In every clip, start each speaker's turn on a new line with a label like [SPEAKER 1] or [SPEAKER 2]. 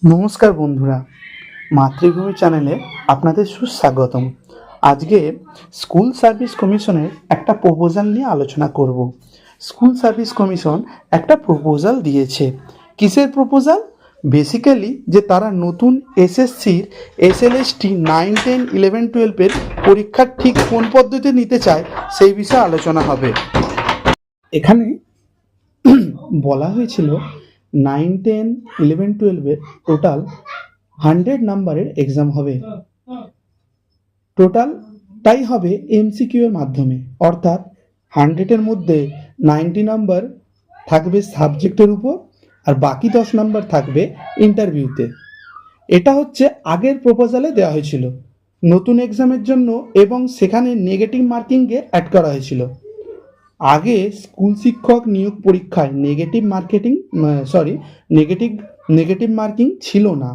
[SPEAKER 1] নমস্কার বন্ধুরা, মাতৃভূমি চ্যানেলে আপনাদের সুস্বাগতম। আজকে স্কুল সার্ভিস কমিশনের একটা প্রপোজাল নিয়ে আলোচনা করব। স্কুল সার্ভিস কমিশন একটা প্রপোজাল দিয়েছে। কিসের প্রপোজাল? বেসিক্যালি যে তারা নতুন এসএসসির এসএলএসটি 9, 10, 11, 12-এর পরীক্ষা ঠিক কোন পদ্ধতিতে নিতে চায় সেই বিষয়ে আলোচনা হবে। এখানে বলা হয়েছিল 9, 10, 11, 12-এর টোটাল 100 নাম্বারের এক্সাম হবে। টোটালটাই হবে এমসিকিউ এর মাধ্যমে, অর্থাৎ 100-এর মধ্যে 90 নাম্বার থাকবে সাবজেক্টের উপর আর বাকি 10 নাম্বার থাকবে ইন্টারভিউতে। এটা হচ্ছে আগের প্রপোজালে দেওয়া হয়েছিল নতুন এক্সামের জন্য, এবং সেখানে নেগেটিভ মার্কিংকে অ্যাড করা হয়েছিল। আগে স্কুল শিক্ষক নিয়োগ পরীক্ষায় নেগেটিভ মার্কিং ছিল না।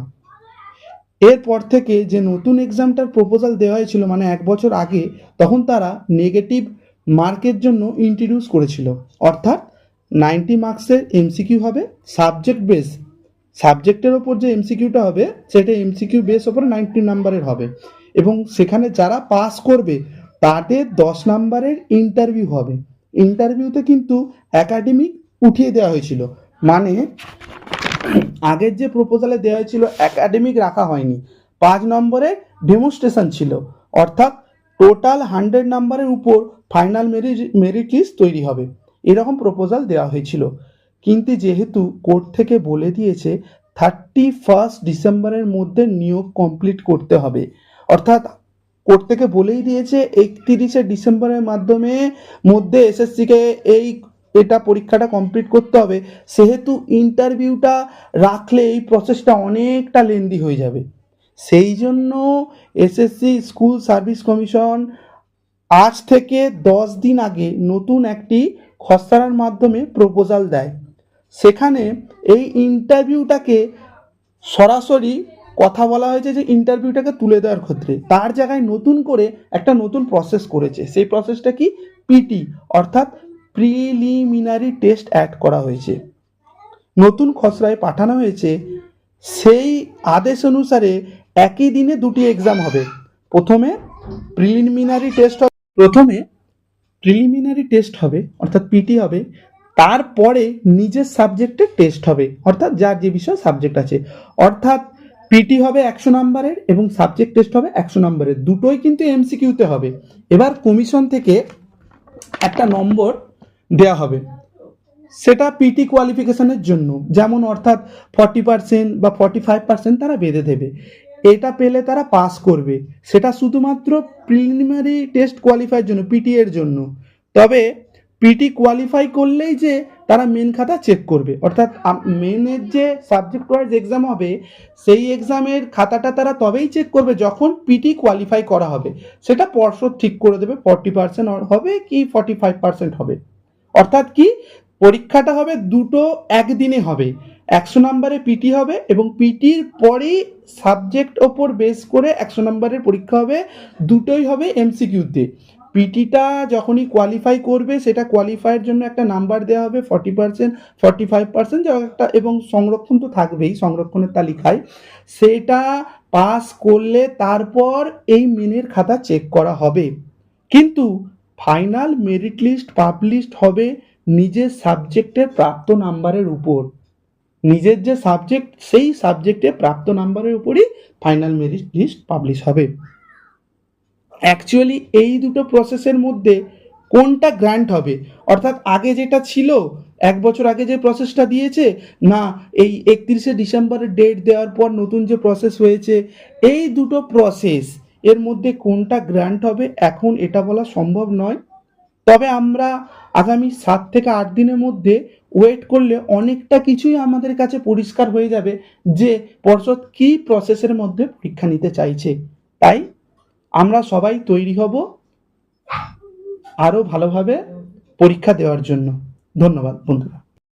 [SPEAKER 1] এরপর থেকে যে নতুন এক্সামটার প্রপোজাল দেওয়া হয়েছিল, মানে 1 বছর আগে, তখন তারা নেগেটিভ মার্কের জন্য ইন্ট্রোডিউস করেছিল, অর্থাৎ 90 মার্কসের এমসিকিউ হবে সাবজেক্ট বেস। সাবজেক্টের ওপর যে এমসিকিউটা হবে সেটা এমসিকিউ বেস ওপর 90 নাম্বারের হবে, এবং সেখানে যারা পাস করবে তাদের 10 নাম্বারের ইন্টারভিউ হবে। ইন্টারভিউতে কিন্তু একাডেমিক উঠিয়ে দেওয়া হয়েছিল, মানে আগের যে প্রপোজালে দেওয়া হয়েছিল একাডেমিক রাখা হয়নি, 5 নম্বরের ডেমনস্ট্রেশন ছিল, অর্থাৎ টোটাল 100 নাম্বারের উপর ফাইনাল মেরিট লিস্ট তৈরি হবে, এরকম প্রপোজাল দেওয়া হয়েছিল। কিন্তু যেহেতু কোর্ট থেকে বলে দিয়েছে 31 ডিসেম্বরের মধ্যে নিয়োগ কমপ্লিট করতে হবে, অর্থাৎ কোর্ট থেকে বলেই দিয়েছে 31 ডিসেম্বরের মধ্যে এসএসসিকে এটা পরীক্ষাটা কমপ্লিট করতে হবে, সেহেতু ইন্টারভিউটা রাখলে এই প্রসেসটা অনেকটা লেন্দি হয়ে যাবে। সেই জন্য এসএসসি স্কুল সার্ভিস কমিশন আজ থেকে 10 দিন আগে নতুন একটি খসড়ার মাধ্যমে প্রপোজাল দেয়। সেখানে এই ইন্টারভিউটাকে সরাসরি কথা বলা হয়েছে যে ইন্টারভিউটাকে তুলে দেওয়ার ক্ষেত্রে, তার জায়গায় নতুন করে একটা নতুন প্রসেস করেছে। সেই প্রসেসটা কি? পিটি, অর্থাৎ প্রিলিমিনারি টেস্ট অ্যাড করা হয়েছে, নতুন খসড়ায় পাঠানো হয়েছে। সেই আদেশ অনুসারে একই দিনে দুটি এক্সাম হবে। প্রথমে প্রিলিমিনারি টেস্ট হবে, অর্থাৎ পিটি হবে। তারপরে নিজের সাবজেক্টের টেস্ট হবে, অর্থাৎ যার যে বিষয় সাবজেক্ট আছে, অর্থাৎ পিটি হবে 100 নাম্বারের এবং সাবজেক্ট টেস্ট হবে 100 নাম্বারের, দুটোই কিন্তু এমসিকিউতে হবে। এবার কমিশন থেকে একটা নম্বর দেওয়া হবে, সেটা পিটি কোয়ালিফিকেশনের জন্য, যেমন অর্থাৎ 40% বা 45% তারা বেঁধে দেবে। এটা পেলে তারা পাস করবে, সেটা শুধুমাত্র প্রিলিমিনারি টেস্ট কোয়ালিফাইয়ের জন্য, পিটি এর জন্য। তবে পিটি কোয়ালিফাই করলেই যে তারা মেন খাতা চেক করবে, অর্থাৎ মেনের যে সাবজেক্ট ওয়াইজ এক্সাম হবে সেই এক্সামের খাতাটা তারা তবেই চেক করবে যখন পিটি কোয়ালিফাই করা হবে। সেটা পর্ষদ ঠিক করে দেবে 40% হবে কি 45% হবে। অর্থাৎ কি, পরীক্ষাটা হবে দুটো একদিনে হবে, 100 নাম্বারে পিটি হবে এবং পিটির পরেই সাবজেক্ট ওপর বেস করে 100 নাম্বারের পরীক্ষা হবে, দুটোই হবে এমসিকিউতে। পিটিটা যখনই কোয়ালিফাই করবে সেটা কোয়ালিফাইয়ের জন্য একটা নাম্বার দেওয়া হবে 40%, 45% একটা, এবং সংরক্ষণ তো থাকবেই সংরক্ষণের তালিকায়। সেটা পাস করলে তারপর এই মেনের খাতা চেক করা হবে। কিন্তু ফাইনাল মেরিট লিস্ট পাবলিশড হবে নিজের সাবজেক্টের প্রাপ্ত নাম্বারের উপর। নিজের যে সাবজেক্ট সেই সাবজেক্টে প্রাপ্ত নাম্বারের উপরই ফাইনাল মেরিট লিস্ট পাবলিশ হবে। অ্যাকচুয়ালি এই দুটো প্রসেসের মধ্যে কোনটা গ্র্যান্ট হবে, অর্থাৎ আগে যেটা ছিল 1 বছর আগে যে প্রসেসটা দিয়েছে, না এই 31 ডিসেম্বরের ডেট দেওয়ার পর নতুন যে প্রসেস হয়েছে, এই দুটো প্রসেস এর মধ্যে কোনটা গ্র্যান্ট হবে এখন এটা বলা সম্ভব নয়। তবে আমরা আগামী 7 থেকে 8 দিনের মধ্যে ওয়েট করলে অনেকটা কিছুই আমাদের কাছে পরিষ্কার হয়ে যাবে যে পর্ষদ কী প্রসেসের মধ্যে পরীক্ষা নিতে চাইছে। তাই আমরা সবাই তৈরি হব আরও ভালোভাবে পরীক্ষা দেওয়ার জন্য। ধন্যবাদ বন্ধুরা।